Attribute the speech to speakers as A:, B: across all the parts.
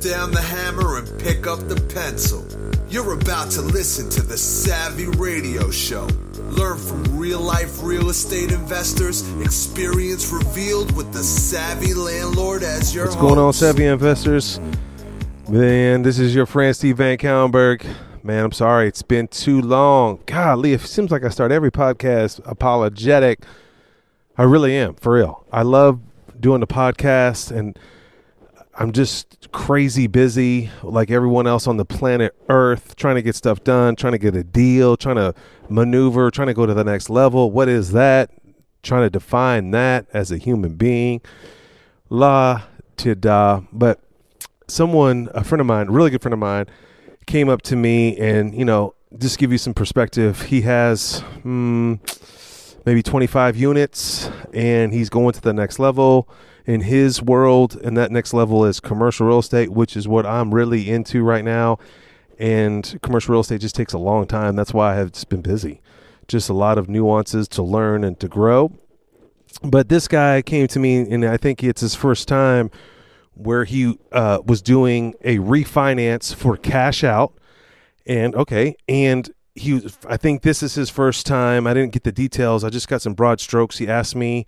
A: down the hammer and pick up the pencil. You're about to listen to the Savvy Radio Show. Learn from real-life real estate investors, experience revealed with the Savvy Landlord as your host.
B: What's going on, Savvy investors? Man, this is your friend Steve VanCauwenbergh. Man, I'm sorry it's been too long. Golly, it seems like I start every podcast apologetic. I really am, for real. I love doing the podcast, and I'm just crazy busy like everyone else on the planet Earth, trying to get stuff done, trying to get a deal, trying to maneuver, trying to go to the next level. What is that? Trying to define that as a human being. La to da. But someone, a friend of mine, a really good friend of mine, came up to me and, just give you some perspective. He has maybe 25 units and he's going to the next level in his world. And that next level is commercial real estate, which is what I'm really into right now. And commercial real estate just takes a long time. That's why I have just been busy. Just a lot of nuances to learn and to grow. But this guy came to me, and I think it's his first time where he was doing a refinance for cash out. And I think this is his first time. I didn't get the details. I just got some broad strokes. He asked me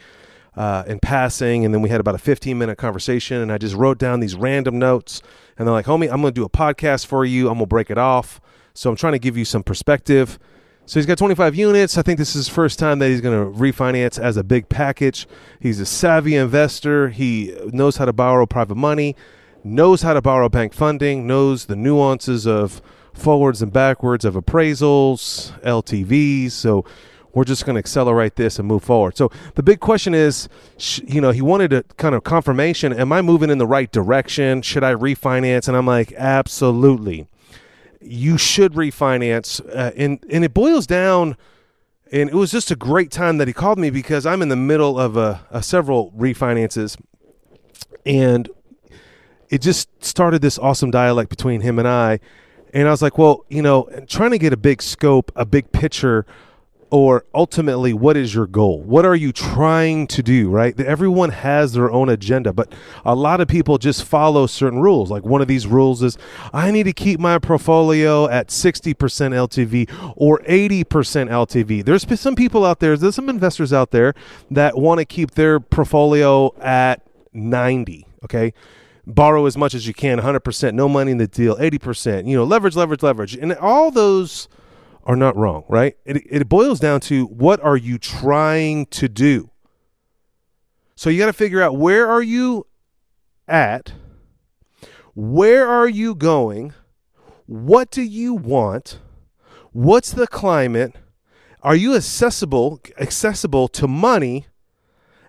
B: in passing, and then we had about a 15-minute conversation, and I just wrote down these random notes. And they're like, homie, I'm going to do a podcast for you. I'm going to break it off. So I'm trying to give you some perspective. So he's got 25 units. I think this is his first time that he's going to refinance as a big package. He's a savvy investor. He knows how to borrow private money, knows how to borrow bank funding, knows the nuances of forwards and backwards of appraisals, LTVs. So we're just going to accelerate this and move forward. So the big question is, he wanted a kind of confirmation. Am I moving in the right direction? Should I refinance? And I'm like, absolutely. You should refinance. And it boils down, and it was just a great time that he called me because I'm in the middle of several refinances. And it just started this awesome dialogue between him and I. And I was like, well, trying to get a big scope, a big picture, or ultimately, what is your goal? What are you trying to do, right? Everyone has their own agenda, but a lot of people just follow certain rules. Like one of these rules is, I need to keep my portfolio at 60% LTV or 80% LTV. There's some people out there, there's some investors out there that want to keep their portfolio at 90, okay? Borrow as much as you can, 100%, no money in the deal, 80%, leverage. And all those are not wrong, right? It boils down to, what are you trying to do? So you got to figure out, where are you at? Where are you going? What do you want? What's the climate? Are you accessible to money?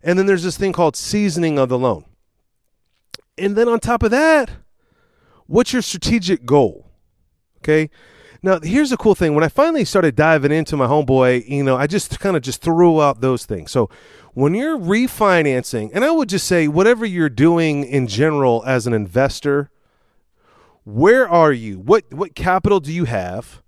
B: And then there's this thing called seasoning of the loan. And then on top of that, what's your strategic goal? Okay. Now, here's the cool thing. When I finally started diving into my homeboy, I just kind of threw out those things. So when you're refinancing, and I would just say whatever you're doing in general as an investor, where are you? What capital do you have?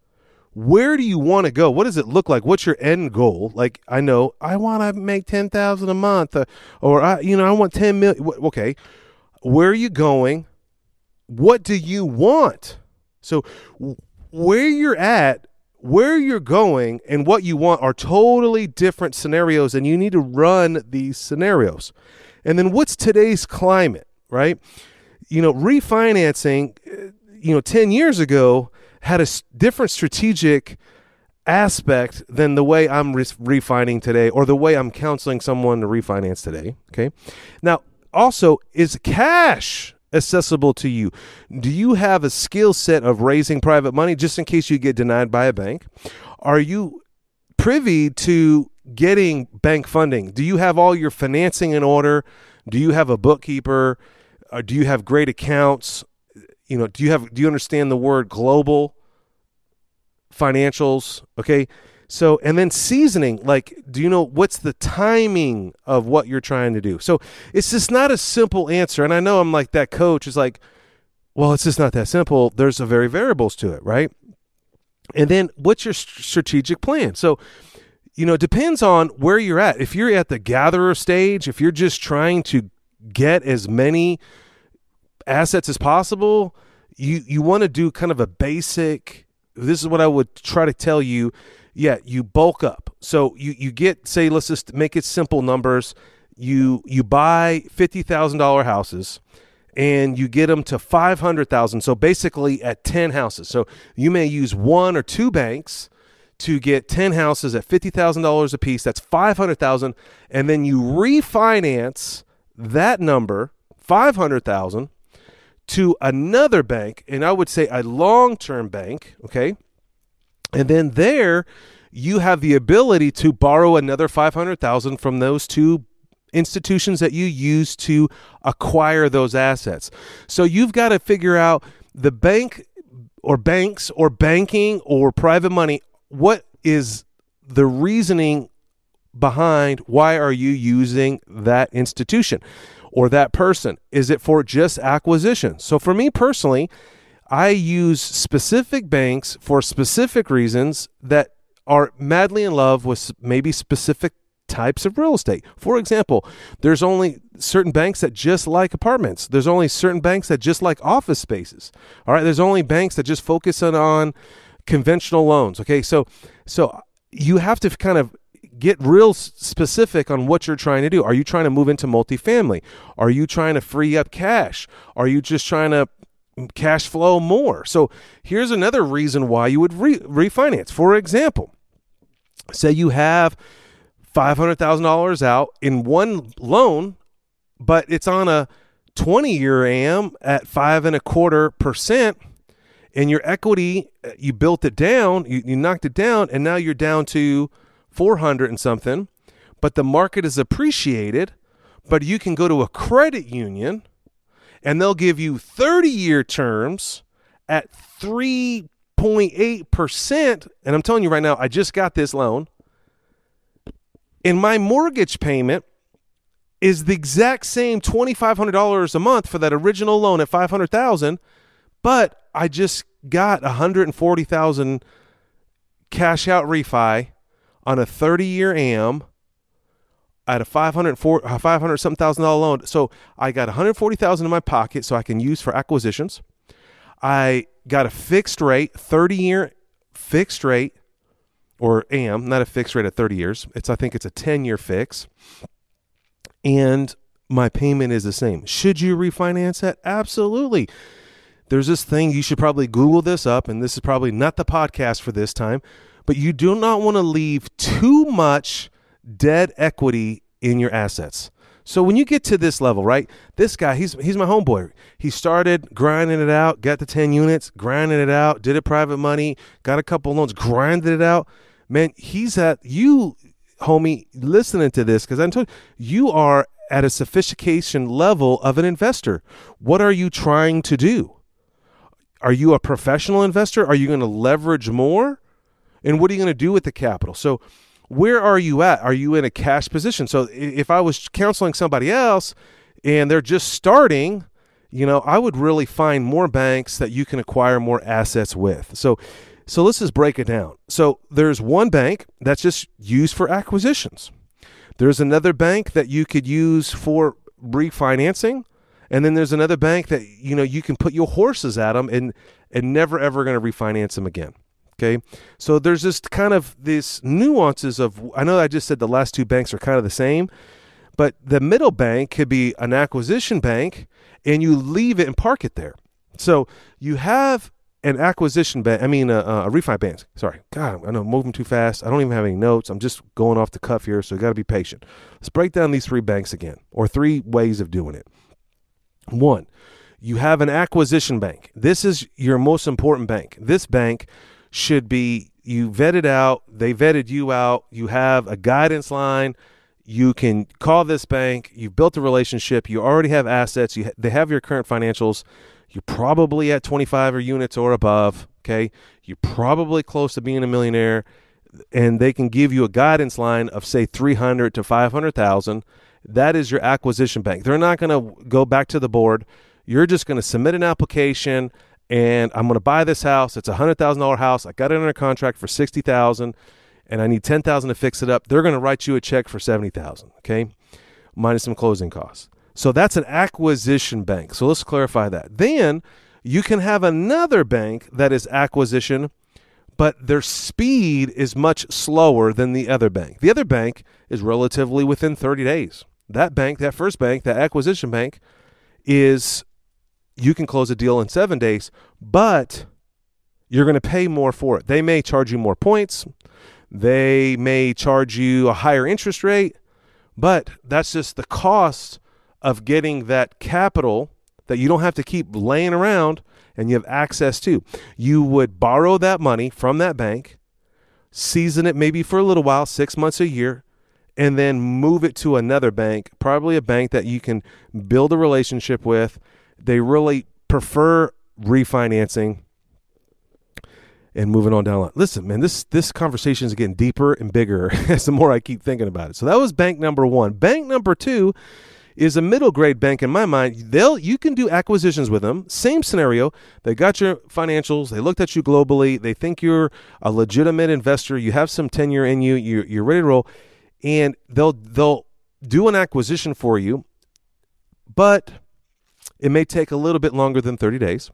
B: Where do you want to go? What does it look like? What's your end goal? Like, I know I want to make $10,000 a month, or I want 10 million. Okay. Where are you going? What do you want? So where you're at, where you're going, and what you want are totally different scenarios, and you need to run these scenarios. And then what's today's climate, right? Refinancing, 10 years ago had a different strategic aspect than the way I'm refining today, or the way I'm counseling someone to refinance today, okay? Now, also, is cash accessible to you? Do you have a skill set of raising private money just in case you get denied by a bank? Are you privy to getting bank funding? Do you have all your financing in order? Do you have a bookkeeper? Do you have great accounts? Do you understand the word global financials? Okay. So, and then seasoning, like, do you know what's the timing of what you're trying to do? So it's just not a simple answer. And I know I'm like that coach is like, well, it's just not that simple. There's a very variables to it, right? And then what's your strategic plan? So, it depends on where you're at. If you're at the gatherer stage, if you're just trying to get as many assets as possible, you want to do kind of a basic. This is what I would try to tell you. Yeah, you bulk up. So you get, say, let's just make it simple numbers. You buy $50,000 houses, and you get them to $500,000. So basically at 10 houses. So you may use one or two banks to get 10 houses at $50,000 a piece. That's $500,000, and then you refinance that number, $500,000, to another bank, and I would say a long-term bank, okay? And then there you have the ability to borrow another $500,000 from those two institutions that you use to acquire those assets. So you've got to figure out the bank or banks or banking or private money. What is the reasoning behind why are you using that institution or that person? Is it for just acquisition? So for me personally, I use specific banks for specific reasons that are madly in love with maybe specific types of real estate. For example, there's only certain banks that just like apartments. There's only certain banks that just like office spaces. All right. There's only banks that just focus on conventional loans. Okay. So you have to kind of get real specific on what you're trying to do. Are you trying to move into multifamily? Are you trying to free up cash? Are you just trying to cash flow more? So here's another reason why you would refinance. For example, say you have $500,000 out in one loan, but it's on a 20-year AM at 5.25%, and your equity, you built it down, you knocked it down, and now you're down to 400 and something, but the market is appreciated, but you can go to a credit union and they'll give you 30-year terms at 3.8%. And I'm telling you right now, I just got this loan, and my mortgage payment is the exact same $2,500 a month for that original loan at $500,000, but I just got $140,000 cash out refi on a 30-year AM at a $500,000 loan. So I got $140,000 in my pocket so I can use for acquisitions. I got a fixed rate, 30-year fixed rate, or AM, not a fixed rate at 30 years. I think it's a 10-year fix. And my payment is the same. Should you refinance that? Absolutely. There's this thing, you should probably Google this up, and this is probably not the podcast for this time, but you do not want to leave too much dead equity in your assets. So when you get to this level, right, this guy, he's my homeboy. He started grinding it out, got the 10 units, grinding it out, did it private money, got a couple loans, grinded it out. Man, he's at, you, homie, listening to this, because I'm telling you are at a sophistication level of an investor. What are you trying to do? Are you a professional investor? Are you going to leverage more? And what are you going to do with the capital? So where are you at? Are you in a cash position? So if I was counseling somebody else and they're just starting, I would really find more banks that you can acquire more assets with. So let's just break it down. So there's one bank that's just used for acquisitions. There's another bank that you could use for refinancing. And then there's another bank that, you can put your horses at them and never, ever going to refinance them again. Okay. So there's just kind of these nuances of, I know I just said the last two banks are kind of the same, but the middle bank could be an acquisition bank and you leave it and park it there. So you have an acquisition bank, a refi bank. Sorry. God, I know I'm moving too fast. I don't even have any notes. I'm just going off the cuff here. So you got to be patient. Let's break down these three banks again, or three ways of doing it. One, you have an acquisition bank. This is your most important bank. This bank should be, you vetted out, they vetted you out, you have a guidance line, you can call this bank, you've built a relationship, you already have assets, they have your current financials, you're probably at 25 units or above, okay? You're probably close to being a millionaire, and they can give you a guidance line of, say, 300 to 500,000. That is your acquisition bank. They're not going to go back to the board. You're just going to submit an application, and I'm going to buy this house. It's a $100,000 house. I got it under contract for $60,000, and I need $10,000 to fix it up. They're going to write you a check for $70,000, okay, minus some closing costs. So that's an acquisition bank. So let's clarify that. Then you can have another bank that is acquisition, but their speed is much slower than the other bank. The other bank is relatively within 30 days. That bank, that first bank, that acquisition bank, is you can close a deal in 7 days, but you're going to pay more for it. They may charge you more points. They may charge you a higher interest rate, but that's just the cost of getting that capital that you don't have to keep laying around and you have access to. You would borrow that money from that bank, season it maybe for a little while, 6 months, a year, and then move it to another bank, probably a bank that you can build a relationship with. They really prefer refinancing. And moving on down the line. Listen, man, this conversation is getting deeper and bigger as the more I keep thinking about it. So that was bank number one. Bank number two is a middle grade bank in my mind. You can do acquisitions with them. Same scenario. They got your financials. They looked at you globally. They think you're a legitimate investor. You have some tenure in you. You're ready to roll. And they'll do an acquisition for you, but it may take a little bit longer than 30 days.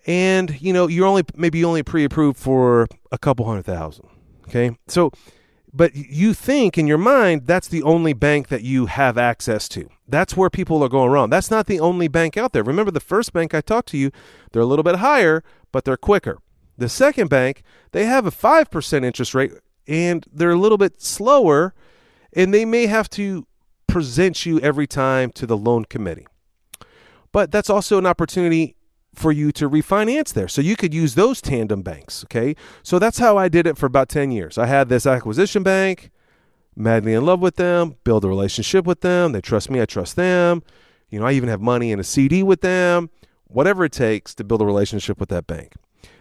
B: And, you're only pre-approved for a couple $100,000. Okay. So, but you think in your mind, that's the only bank that you have access to. That's where people are going wrong. That's not the only bank out there. Remember the first bank I talked to you, they're a little bit higher, but they're quicker. The second bank, they have a 5% interest rate and they're a little bit slower, and they may have to present you every time to the loan committee. But that's also an opportunity for you to refinance there. So you could use those tandem banks, okay? So that's how I did it for about 10 years. I had this acquisition bank, madly in love with them, build a relationship with them. They trust me, I trust them. I even have money in a CD with them, whatever it takes to build a relationship with that bank.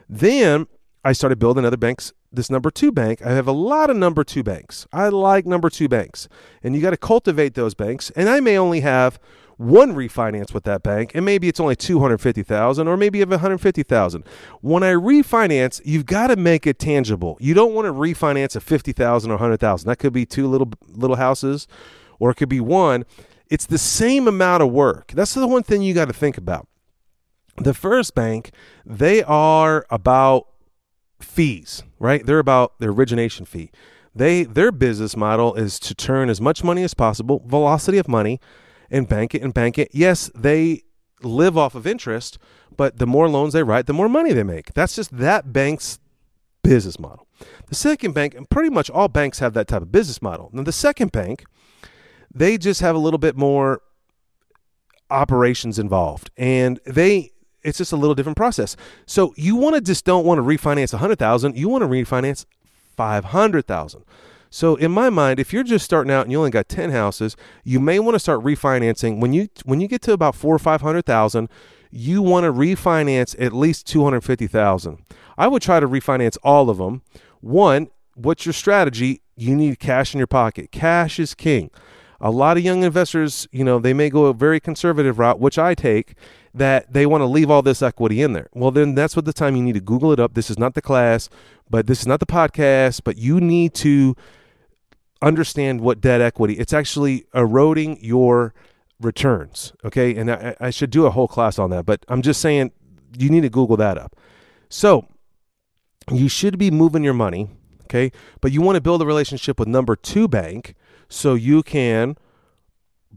B: Then I started building other banks. This number two bank, I have a lot of number two banks. I like number two banks, and you got to cultivate those banks. And I may only have one refinance with that bank, and maybe it's only $250,000, or maybe you have $150,000. When I refinance, you've got to make it tangible. You don't want to refinance a $50,000 or $100,000. That could be two little houses, or it could be one. It's the same amount of work. That's the one thing you got to think about. The first bank, they are about fees, right? They're about the origination fee. Their business model is to turn as much money as possible, velocity of money, and bank it. Yes, they live off of interest, but the more loans they write, the more money they make. That's just that bank's business model. The second bank, and pretty much all banks have that type of business model. Now, the second bank, they just have a little bit more operations involved, and it's just a little different process. So you don't want to refinance $100,000. You want to refinance $500,000. So in my mind, if you're just starting out and you only got 10 houses, you may want to start refinancing. When you get to about $400,000 or $500,000, you want to refinance at least $250,000. I would try to refinance all of them. One, what's your strategy? You need cash in your pocket. Cash is king. A lot of young investors, they may go a very conservative route, which I take, that they want to leave all this equity in there. Well, then that's what the time you need to Google it up. This is not the class, but this is not the podcast, but you need to understand what debt equity, it's actually eroding your returns. Okay. And I should do a whole class on that, but I'm just saying you need to Google that up. So you should be moving your money. Okay. But you want to build a relationship with number two bank so you can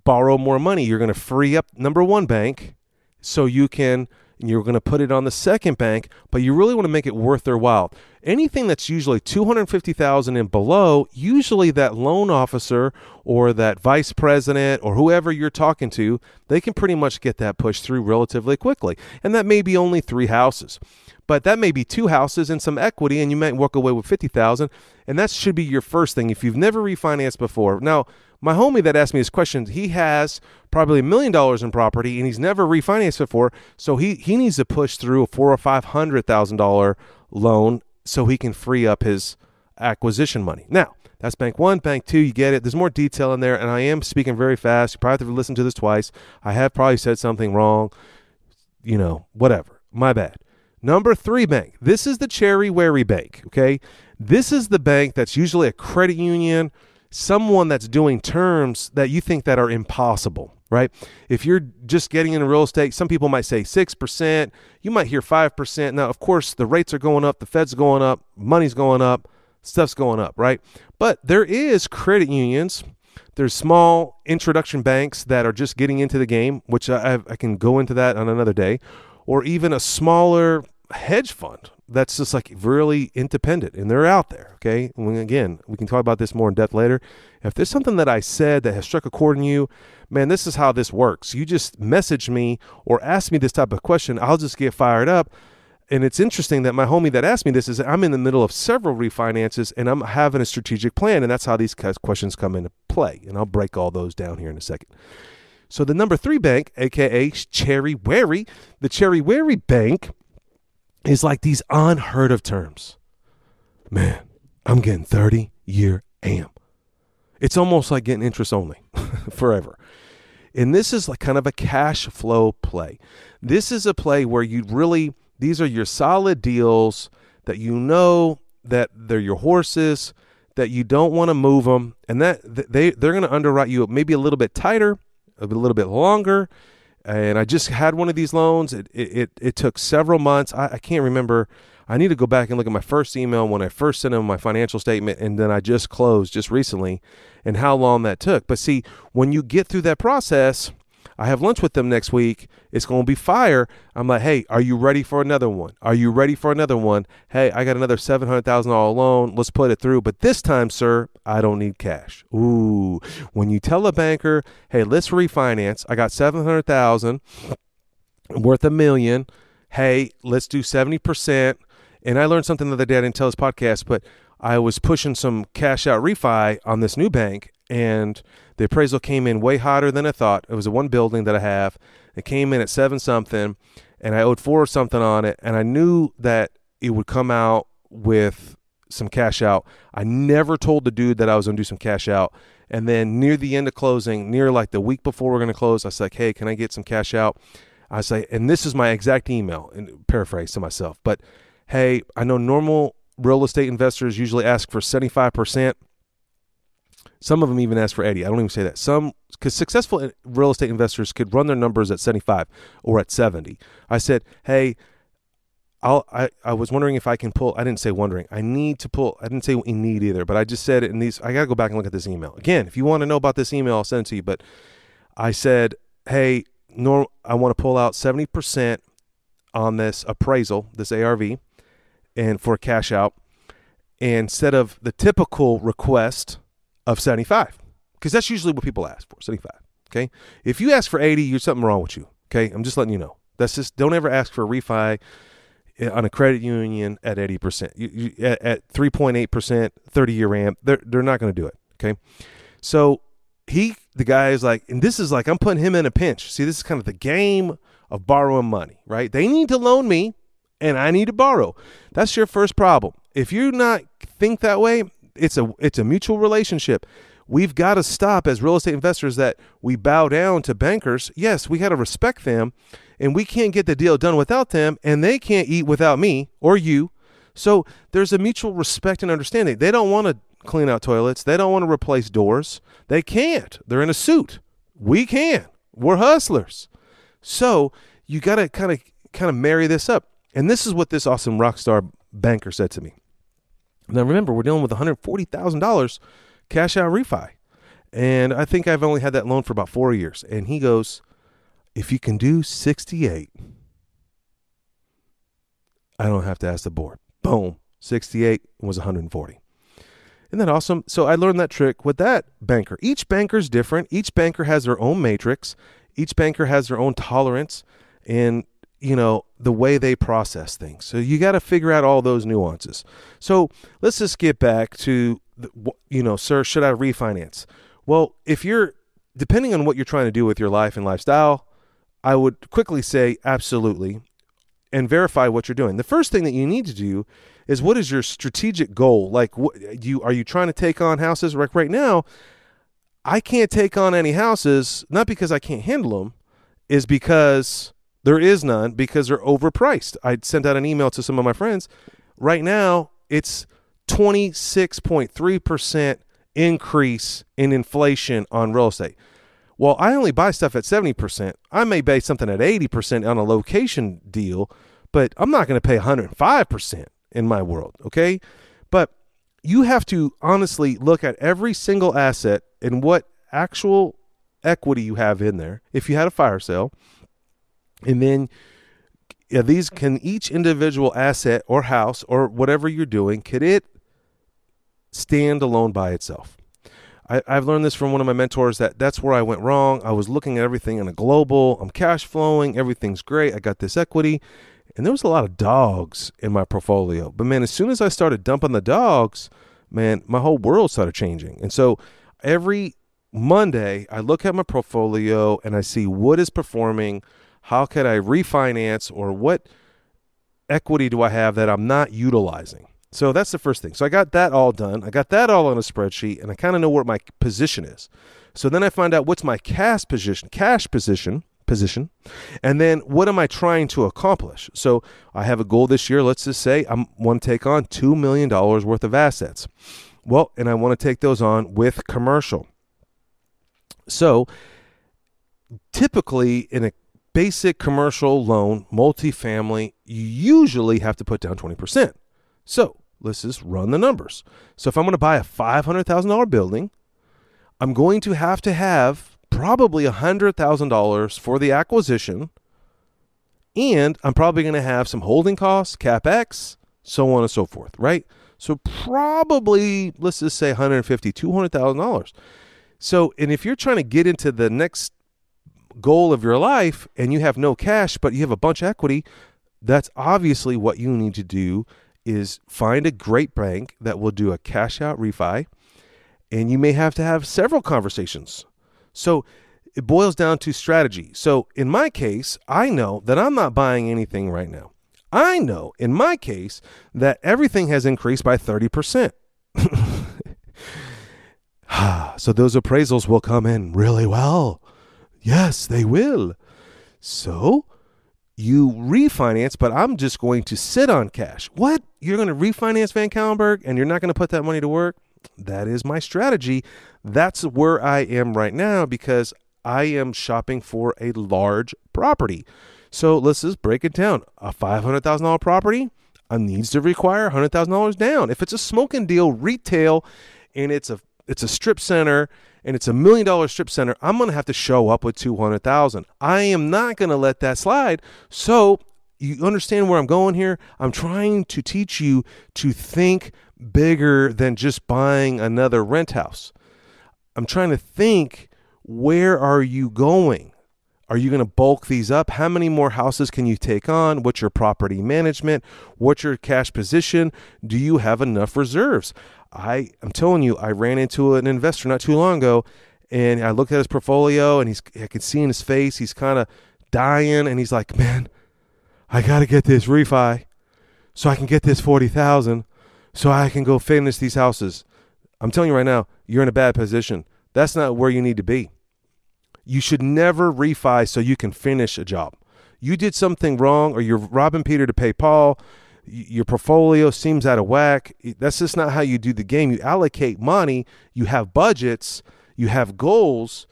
B: borrow more money. You're going to free up number one bank so you're going to put it on the second bank, but you really want to make it worth their while. Anything that's usually $250,000 and below, usually that loan officer or that vice president or whoever you're talking to, they can pretty much get that pushed through relatively quickly. And that may be only 3 houses, but that may be 2 houses and some equity, and you might walk away with $50,000. And that should be your first thing if you've never refinanced before. Now, my homie that asked me this question, he has probably $1 million in property and he's never refinanced before. So he needs to push through a $400,000 or $500,000 loan so he can free up his acquisition money. Now, that's bank one. Bank two, you get it. There's more detail in there, and I am speaking very fast. You probably have to listen to this twice. I have probably said something wrong. Whatever. My bad. Number 3 bank. This is the cherry wary bank, okay? This is the bank that's usually a credit union. someone that's doing terms that you think that are impossible, right? If you're just getting into real estate, some people might say 6%, you might hear 5%. Now, of course, the rates are going up, the Fed's going up, money's going up, stuff's going up, right? But there is credit unions. There's small introduction banks that are just getting into the game, which I can go into that on another day, or even a smaller hedge fund that's just like really independent, and they're out there, okay? Again, we can talk about this more in depth later. If there's something that I said that has struck a chord in you, man, this is how this works. You just message me or ask me this type of question. I'll just get fired up. And it's interesting that my homie that asked me this is I'm in the middle of several refinances, and I'm having a strategic plan, and that's how these questions come into play. And I'll break all those down here in a second. So the number 3 bank, a.k.a. Cherry Wary, the Cherry Wary Bank is like these unheard of terms. Man, I'm getting 30-year AM. It's almost like getting interest only forever. And this is like kind of a cash flow play. This is a play where you really, these are your solid deals that you know that they're your horses, that you don't want to move them, and that they're going to underwrite you maybe a little bit tighter, a little bit longer. And I just had one of these loans. It took several months. I can't remember. I need to go back and look at my first email when I first sent them my financial statement, and then I just closed just recently, and how long that took. But see, when you get through that process, I have lunch with them next week. It's going to be fire. I'm like, hey, are you ready for another one? Are you ready for another one? Hey, I got another $700,000 loan. Let's put it through. But this time, sir, I don't need cash. Ooh, when you tell a banker, hey, let's refinance. I got $700,000 worth $1 million. Hey, let's do 70%. And I learned something the other day. I didn't tell this podcast, but I was pushing some cash out refi on this new bank, and the appraisal came in way hotter than I thought. It was a one building that I have. It came in at 7 something, and I owed 4 something on it, and I knew that it would come out with some cash out. I never told the dude that I was going to do some cash out. And then near the end of closing, near like the week before we're going to close, I was like, hey, can I get some cash out? I say, and this is my exact email, and paraphrase to myself, but hey, I know normal real estate investors usually ask for 75%. Some of them even ask for 80. I don't even say that. Some, because successful real estate investors could run their numbers at 75 or at 70. I said, hey, I was wondering if I can pull. I didn't say wondering. I need to pull. I didn't say we need either, but I just said it in these. I got to go back and look at this email. Again, if you want to know about this email, I'll send it to you. But I said, hey, I want to pull out 70% on this appraisal, this ARV, and for cash out, instead of the typical request of 75, because that's usually what people ask for, 75. Okay, if you ask for 80, there's something wrong with you. Okay, I'm just letting you know. That's just, don't ever ask for a refi on a credit union at 80%. At 3.8%, 30-year RAM, they're not going to do it. Okay, so the guy is like, and this is like, I'm putting him in a pinch. See, this is kind of the game of borrowing money, right? They need to loan me, and I need to borrow. That's your first problem. If you not think that way, it's a mutual relationship. We've got to stop as real estate investors that we bow down to bankers. Yes, we got to respect them, and we can't get the deal done without them, and they can't eat without me or you. So there's a mutual respect and understanding. They don't want to clean out toilets. They don't want to replace doors. They can't. They're in a suit. We can. We're hustlers. So you got to kind of marry this up. And this is what this awesome rock star banker said to me. Now, remember, we're dealing with $140,000 cash out refi. And I think I've only had that loan for about 4 years. And he goes, if you can do 68, I don't have to ask the board. Boom. 68 was 140. Isn't that awesome? So I learned that trick with that banker. Each banker's different. Each banker has their own matrix. Each banker has their own tolerance and, the way they process things. So you got to figure out all those nuances. So let's just get back to, sir, should I refinance? Well, depending on what you're trying to do with your life and lifestyle, I would quickly say absolutely, and verify what you're doing. The first thing that you need to do is, what is your strategic goal? Like, are you trying to take on houses? Right now, I can't take on any houses, not because I can't handle them, is because there is none, because they're overpriced. I sent out an email to some of my friends. Right now, it's 26.3% increase in inflation on real estate. Well, I only buy stuff at 70%. I may buy something at 80% on a location deal, but I'm not going to pay 105% in my world, okay? But you have to honestly look at every single asset and what actual equity you have in there if you had a fire sale. And then can each individual asset or house or whatever you're doing, could it stand alone by itself? I've learned this from one of my mentors that's where I went wrong. I was looking at everything in a global, I'm cash flowing, everything's great, I got this equity, and there was a lot of dogs in my portfolio. But man, as soon as I started dumping the dogs, man, my whole world started changing. And so every Monday, I look at my portfolio and I see what is performing, how can I refinance, or what equity do I have that I'm not utilizing? So that's the first thing. So I got that all done. I got that all on a spreadsheet, and I kind of know what my position is. So then I find out what's my cash position, and then what am I trying to accomplish? So I have a goal this year. Let's just say I want to take on $2 million worth of assets. Well, and I want to take those on with commercial. So typically in a basic commercial loan, multifamily, you usually have to put down 20%. So let's just run the numbers. So if I'm going to buy a $500,000 building, I'm going to have probably $100,000 for the acquisition, and I'm probably going to have some holding costs, CapEx, so on and so forth, right? So probably, let's just say $150,000, $200,000. So, and if you're trying to get into the next goal of your life and you have no cash, but you have a bunch of equity, that's obviously what you need to do is find a great bank that will do a cash out refi, and you may have to have several conversations. So it boils down to strategy. So in my case, I know that I'm not buying anything right now. I know in my case that everything has increased by 30%. So those appraisals will come in really well. Yes, they will. So you refinance, but I'm just going to sit on cash. What? You're going to refinance VanCauwenbergh and you're not going to put that money to work? That is my strategy. That's where I am right now because I am shopping for a large property. So let's just break it down. A $500,000 property needs to require $100,000 down. If it's a smoking deal, retail, and it's a strip center, and it's $1 million strip center, I'm going to have to show up with $200,000. I am not going to let that slide. So you understand where I'm going here? I'm trying to teach you to think bigger than just buying another rent house. I'm trying to think, where are you going? Are you going to bulk these up? How many more houses can you take on? What's your property management? What's your cash position? Do you have enough reserves? I'm telling you, I ran into an investor not too long ago, and I looked at his portfolio, and I could see in his face, he's kind of dying, and he's like, man, I got to get this refi so I can get this $40,000 so I can go finish these houses. I'm telling you right now, you're in a bad position. That's not where you need to be. You should never refi so you can finish a job. You did something wrong, or you're robbing Peter to pay Paul. Your portfolio seems out of whack. That's just not how you do the game. You allocate money, you have budgets, you have goals,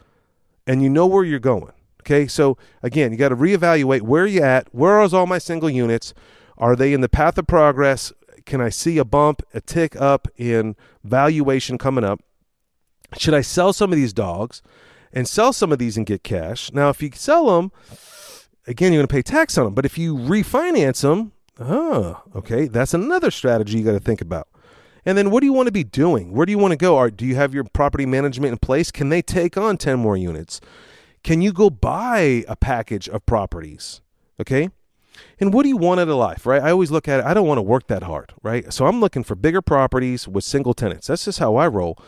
B: and you know where you're going. Okay, so again, you got to reevaluate where you're at. Where is all my single units? Are they in the path of progress? Can I see a bump, a tick up in valuation coming up? Should I sell some of these dogs and sell some of these and get cash? Now, if you sell them, again, you're going to pay tax on them. But if you refinance them, okay, that's another strategy you got to think about. And then what do you want to be doing? Where do you want to go? Do you have your property management in place? Can they take on 10 more units? Can you go buy a package of properties? Okay. And what do you want out of life, right? I always look at it, I don't want to work that hard, right? So I'm looking for bigger properties with single tenants. That's just how I roll.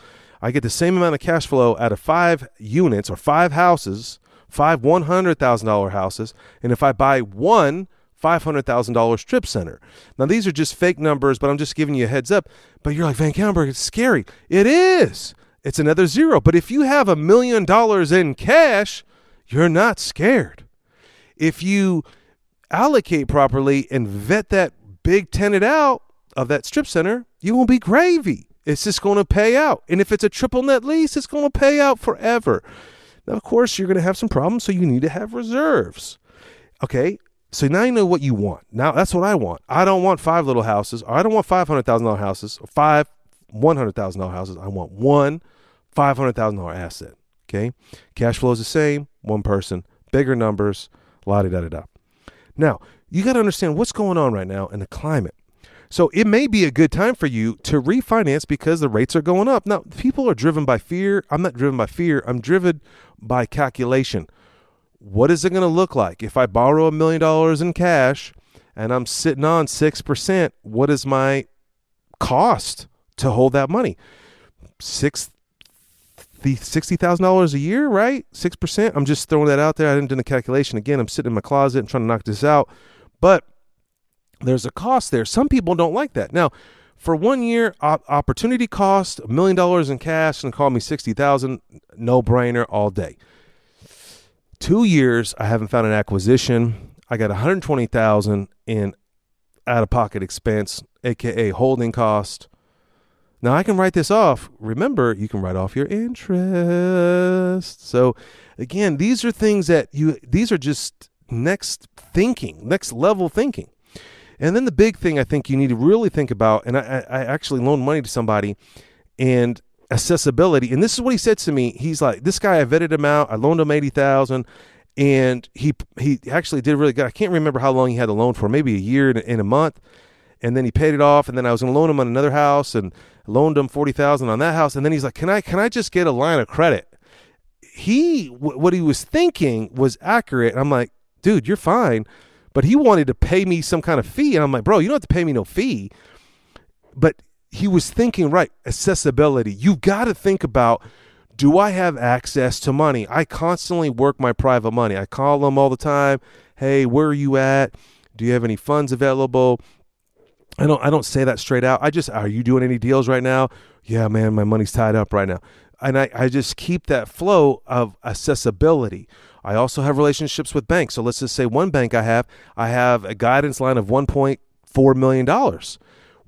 B: I get the same amount of cash flow out of 5 units or 5 houses, 5 $100,000 houses. And if I buy one $500,000 strip center. Now, these are just fake numbers, but I'm just giving you a heads up. But you're like, VanCauwenbergh, it's scary. It is. It's another zero. But if you have $1 million in cash, you're not scared. If you allocate properly and vet that big tenant out of that strip center, you won't be gravy. It's just going to pay out. And if it's a triple net lease, it's going to pay out forever. Now, of course, you're going to have some problems, so you need to have reserves. Okay, so now you know what you want. Now, that's what I want. I don't want 5 little houses, or I don't want $500,000 houses, or 5 $100,000 houses. I want one $500,000 asset. Okay, cash flow is the same, one person, bigger numbers, la-di-da-da-da. Now, you got to understand what's going on right now in the climate. So it may be a good time for you to refinance because the rates are going up. Now, people are driven by fear. I'm not driven by fear. I'm driven by calculation. What is it going to look like if I borrow $1 million in cash and I'm sitting on 6%? What is my cost to hold that money? $60,000 a year, right? 6%. I'm just throwing that out there. I didn't do the calculation. Again, I'm sitting in my closet and trying to knock this out. But there's a cost there. Some people don't like that. Now, for 1 year, opportunity cost, $1 million in cash, and call me $60,000, no brainer all day. 2 years, I haven't found an acquisition. I got $120,000 in out-of-pocket expense, aka holding cost. Now I can write this off. Remember, you can write off your interest. So, again, these are things these are just next level thinking. And then the big thing I think you need to really think about, and I actually loaned money to somebody, and accessibility. And this is what he said to me. He's like, this guy, I vetted him out. I loaned him $80,000, and he actually did really good. I can't remember how long he had the loan for, maybe a year and a month. And then he paid it off, and then I was going to loan him on another house and loaned him $40,000 on that house. And then he's like, can I just get a line of credit? What he was thinking was accurate. I'm like, dude, you're fine. But he wanted to pay me some kind of fee. And I'm like, bro, you don't have to pay me no fee. But he was thinking, right, accessibility. You've got to think about, do I have access to money? I constantly work my private money. I call them all the time. Hey, where are you at? Do you have any funds available? I don't say that straight out. Are you doing any deals right now? Yeah, man, my money's tied up right now. And I just keep that flow of accessibility. I also have relationships with banks. So let's just say one bank I have a guidance line of $1.4 million.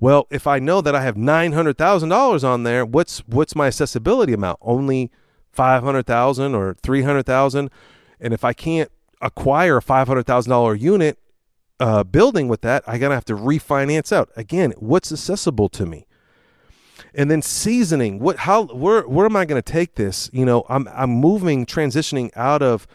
B: Well, if I know that I have $900,000 on there, what's my accessibility amount? Only $500,000 or $300,000. And if I can't acquire a $500,000 unit building with that, I'm gonna have to refinance out. Again, what's accessible to me? And then seasoning. Where am I going to take this? You know, I'm transitioning out of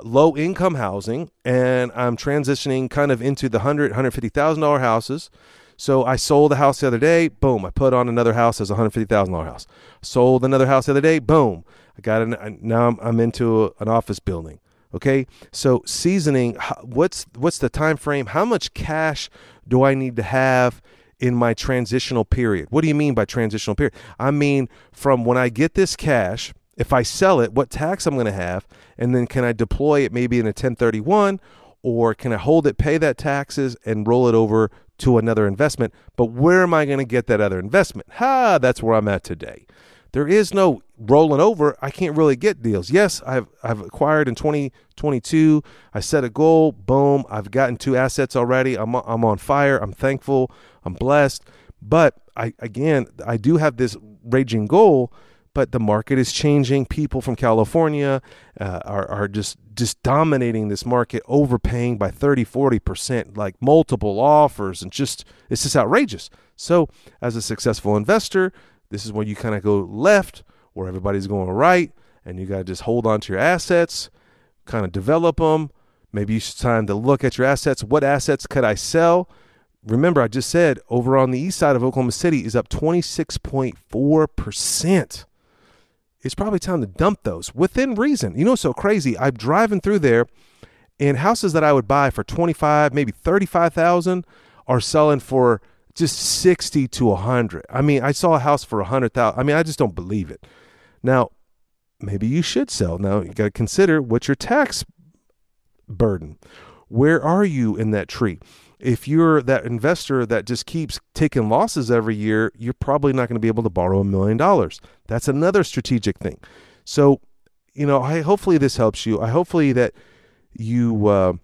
B: low income housing, and I'm transitioning kind of into the $150,000 houses. So I sold a house the other day. Boom, I put on another house as a $150,000 house. Sold another house the other day. Boom, now I'm into an office building. Okay, so seasoning. What's the time frame? How much cash do I need to have in my transitional period? What do you mean by transitional period? I mean, from when I get this cash, if I sell it, what tax I'm going to have, and then can I deploy it maybe in a 1031, or can I hold it, pay that taxes, and roll it over to another investment? But where am I going to get that other investment? That's where I'm at today. There is no rolling over. I can't really get deals. Yes, I've acquired in 2022. I set a goal. Boom. I've gotten 2 assets already. I'm on fire. I'm thankful. I'm blessed. But I do have this raging goal, but the market is changing. People from California are just dominating this market, overpaying by 30-40%, like multiple offers, and it's just outrageous. So as a successful investor, this is when you kind of go left, where everybody's going right, and you got to just hold on to your assets, kind of develop them. Maybe it's time to look at your assets. What assets could I sell? Remember, I just said over on the east side of Oklahoma City is up 26.4%. It's probably time to dump those within reason. You know, so crazy. I'm driving through there, and houses that I would buy for 25, maybe 35,000 are selling for just 60 to 100. I mean, I saw a house for 100,000. I mean, I just don't believe it. Now, maybe you should sell. Now, you got to consider what's your tax burden. Where are you in that tree? If you're that investor that just keeps taking losses every year, you're probably not going to be able to borrow $1 million. That's another strategic thing. So, you know, hopefully this helps you. Hopefully that you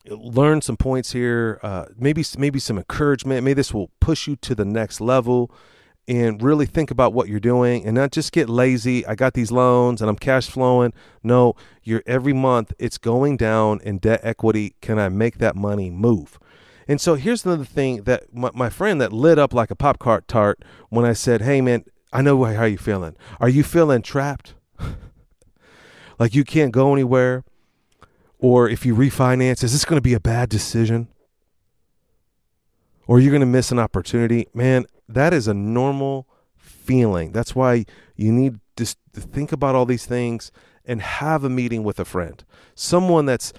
B: learn some points here, maybe some encouragement. Maybe this will push you to the next level and really think about what you're doing and not just get lazy. I got these loans and I'm cash flowing. No, every month it's going down in debt equity. Can I make that money move? And so here's another thing that my friend that lit up like a Pop Tart when I said, hey man, I know how you feeling. Are you feeling trapped? Like you can't go anywhere? Or if you refinance, is this going to be a bad decision? Or you're going to miss an opportunity? Man, that is a normal feeling. That's why you need to think about all these things and have a meeting with a friend, someone that's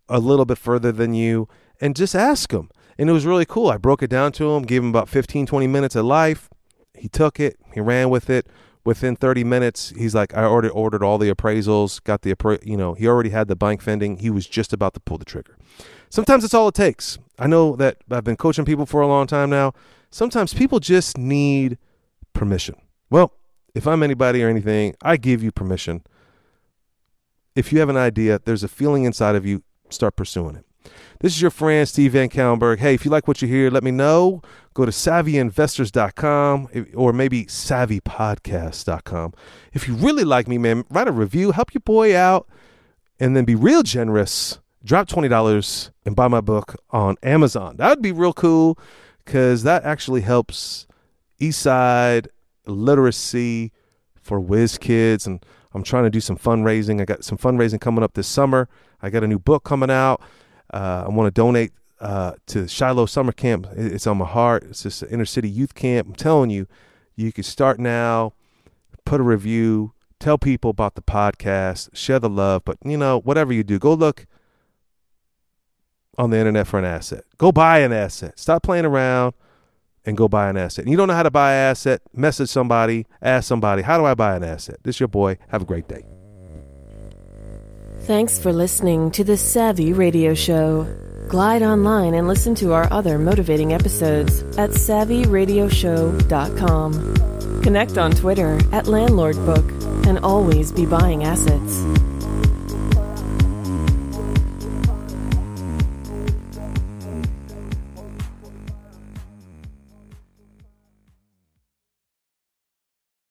B: a little bit further than you, and just ask them. And it was really cool. I broke it down to him, gave him about 15, 20 minutes of life. He took it. He ran with it. Within 30 minutes, he's like, I already ordered all the appraisals, got the, he already had the bank funding. He was just about to pull the trigger. Sometimes it's all it takes. I know that I've been coaching people for a long time now. Sometimes people just need permission. Well, if I'm anybody or anything, I give you permission. If you have an idea, there's a feeling inside of you, start pursuing it. This is your friend, Steve VanCauwenbergh. Hey, if you like what you hear, let me know. Go to savvyinvestors.com or maybe savvypodcast.com. If you really like me, man, write a review, help your boy out, and then be real generous. Drop $20 and buy my book on Amazon. That would be real cool because that actually helps Eastside literacy for whiz kids. And I'm trying to do some fundraising. I got some fundraising coming up this summer. I got a new book coming out. I want to donate to Shiloh Summer Camp. It's on my heart. It's just an inner city youth camp. I'm telling you, you can start now, put a review, tell people about the podcast, share the love. But, whatever you do, go look on the internet for an asset. Go buy an asset. Stop playing around and go buy an asset. And you don't know how to buy an asset, message somebody, ask somebody, how do I buy an asset? This is your boy. Have a great day.
C: Thanks for listening to the Savvy Radio Show. Glide online and listen to our other motivating episodes at savvyradioshow.com. Connect on Twitter at LandlordBook and always be buying assets.